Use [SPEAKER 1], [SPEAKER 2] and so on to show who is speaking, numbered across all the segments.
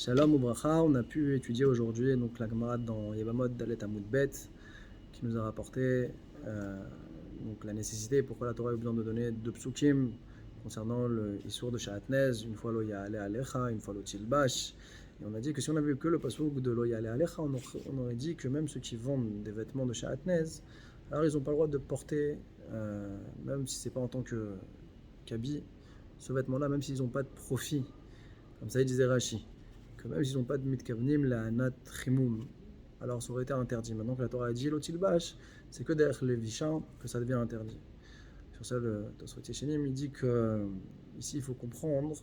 [SPEAKER 1] Shalom Ubracha, on a pu étudier aujourd'hui donc la Gemara dans Yevamot Dalet Amud Bet qui nous a rapporté donc la nécessité pourquoi la Torah a eu besoin de donner deux psukim concernant le Issour de Sha'atnez, une fois lo Ya'ale Alecha, une fois lo Tilbash. Et on a dit que si on avait que le pasuk de lo Ya'ale Alecha, on aurait dit que même ceux qui vendent des vêtements de Sha'atnez, alors ils n'ont pas le droit de porter, même si c'est pas en tant qu'habit, ce vêtement-là, même s'ils n'ont pas de profit. Comme ça, il disait Rashi, que même s'ils n'ont pas de mitkavnim, la anat chimoum, alors ça aurait été interdit. Maintenant que la Torah a dit l'otilbash, c'est que derrière les vichans que ça devient interdit. Sur ça, le Tosfot Yeshenim, il dit que ici, il faut comprendre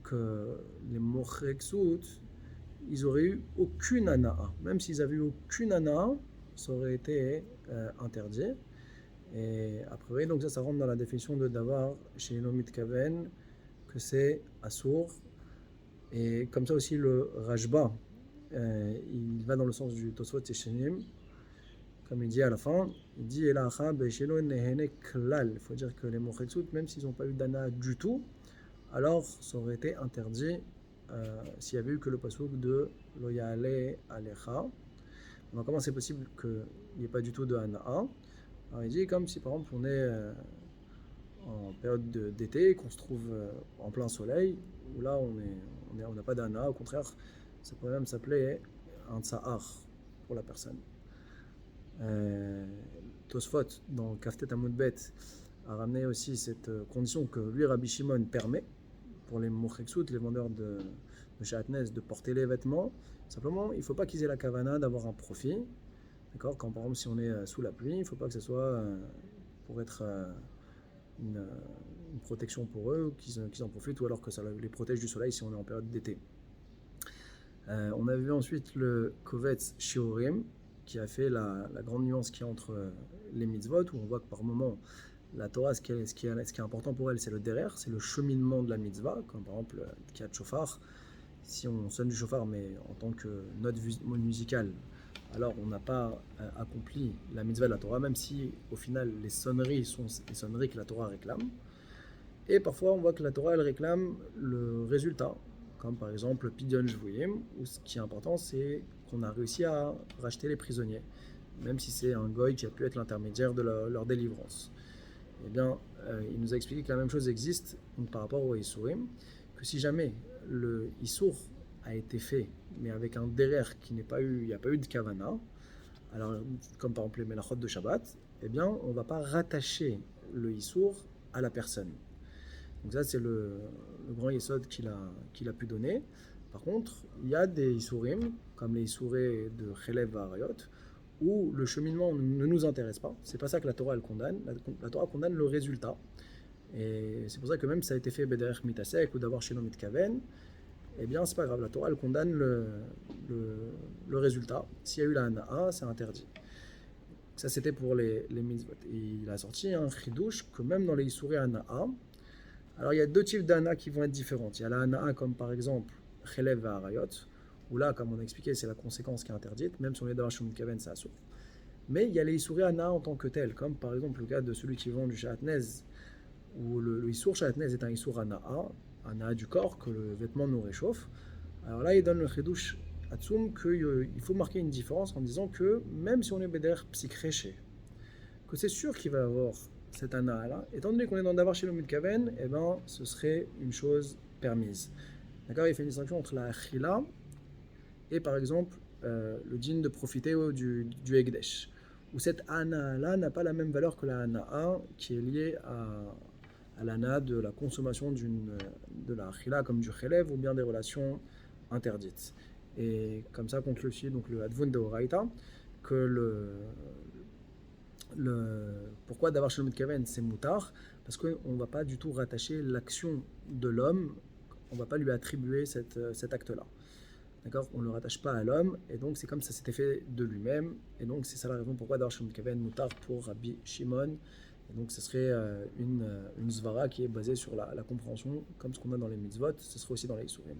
[SPEAKER 1] que les mochreksut, ils auraient eu aucune anaa. Même s'ils avaient eu aucune anaa, ça aurait été interdit. Et après, donc ça rentre dans la définition de davar chez nos mitkaven, que c'est assour. Et comme ça aussi le Rajba, il va dans le sens du Tosfot Yeshenim, comme il dit à la fin, il dit il faut dire que les mochetsut, même s'ils n'ont pas eu d'ana du tout, alors ça aurait été interdit s'il n'y avait eu que le pasuk de lo ya'ale alecha. Donc comment c'est possible qu'il n'y ait pas du tout de ana? Alors il dit comme si par exemple on est en période d'été, qu'on se trouve en plein soleil, où là on n'a pas d'ana, au contraire, ça pourrait même s'appeler un tsahar pour la personne. Tosfot, dans Kaftet Amud Bet, a ramené aussi cette condition que lui, Rabbi Shimon, permet pour les mochreksut, les vendeurs de Sha'atnez, de porter les vêtements. Simplement, il ne faut pas qu'ils aient la kavana d'avoir un profit. D'accord? Quand par exemple, si on est sous la pluie, il ne faut pas que ce soit pour être une protection pour eux, qu'ils en profitent, ou alors que ça les protège du soleil si on est en période d'été. On a vu ensuite le Kovetz Shiurim, qui a fait la grande nuance qu'il y a entre les mitzvot, où on voit que par moment, la Torah, ce qui est important pour elle, c'est le derrière, c'est le cheminement de la mitzvah, comme par exemple le Tkiat Shofar. Si on sonne du shofar, mais en tant que note musicale, alors on n'a pas accompli la mitzvah de la Torah, même si au final les sonneries sont les sonneries que la Torah réclame. Et parfois on voit que la Torah elle réclame le résultat, comme par exemple Pidyon Shvuyim, où ce qui est important c'est qu'on a réussi à racheter les prisonniers, même si c'est un goy qui a pu être l'intermédiaire de leur délivrance. Eh bien, il nous a expliqué que la même chose existe donc, par rapport au Issourim, que si jamais le Issour a été fait, mais avec un derrière qui il n'y a pas eu de kavana, alors comme par exemple les melachot de Shabbat, eh bien, on ne va pas rattacher le Issour à la personne. Donc ça, c'est le grand yesod qu'il a pu donner. Par contre, il y a des Issourim, comme les Issourés de Chelev Va'arayot, où le cheminement ne nous intéresse pas. C'est pas ça que la Torah elle condamne. La Torah condamne le résultat. Et c'est pour ça que même si ça a été fait Bederech Mitasek ou d'avoir chez Mitkaven, eh bien c'est pas grave. La Torah elle condamne le résultat. S'il y a eu la Hana'a, c'est interdit. Ça c'était pour les mitzvot. Et il a sorti un chidouche que même dans les Issourés Hana'a, alors il y a deux types d'Hana qui vont être différentes. Il y a la Hana'a comme par exemple Chelev Va'arayot, où là, comme on a expliqué, c'est la conséquence qui est interdite, même si on est dans Shum Kaven, c'est assour. Mais il y a les Issouré Hana en tant que tel, comme par exemple le cas de celui qui vend du Sha'atnez, où le Issour Sha'atnez est un Issour Hana du corps, que le vêtement nous réchauffe. Alors là, il donne le Chidouche Atsum qu'il faut marquer une différence en disant que même si on est Beder Psikreché, que c'est sûr qu'il va y avoir cette Hana là, étant donné qu'on est dans Davar chez le Midkaven, eh ben, ce serait une chose permise. D'accord? Il fait une distinction entre la Achila et par exemple le djinn de profiter du Ekdesh, où cette Hana-là n'a pas la même valeur que la Hana qui est liée à l'Hana de la consommation de la Achila comme du Chelev ou bien des relations interdites. Et comme ça conclut aussi donc, le Advun de Horaïta, que pourquoi d'avoir chez le Mitkaven c'est moutar, parce qu'on ne va pas du tout rattacher l'action de l'homme, on ne va pas lui attribuer cet acte-là. D'accord? On ne le rattache pas à l'homme, et donc c'est comme ça s'était fait de lui-même, et donc c'est ça la raison pourquoi d'avoir chez le Mitkaven moutar pour Rabbi Shimon. Et donc ce serait une svara qui est basée sur la compréhension, comme ce qu'on a dans les mitzvot, ce serait aussi dans les Issourim.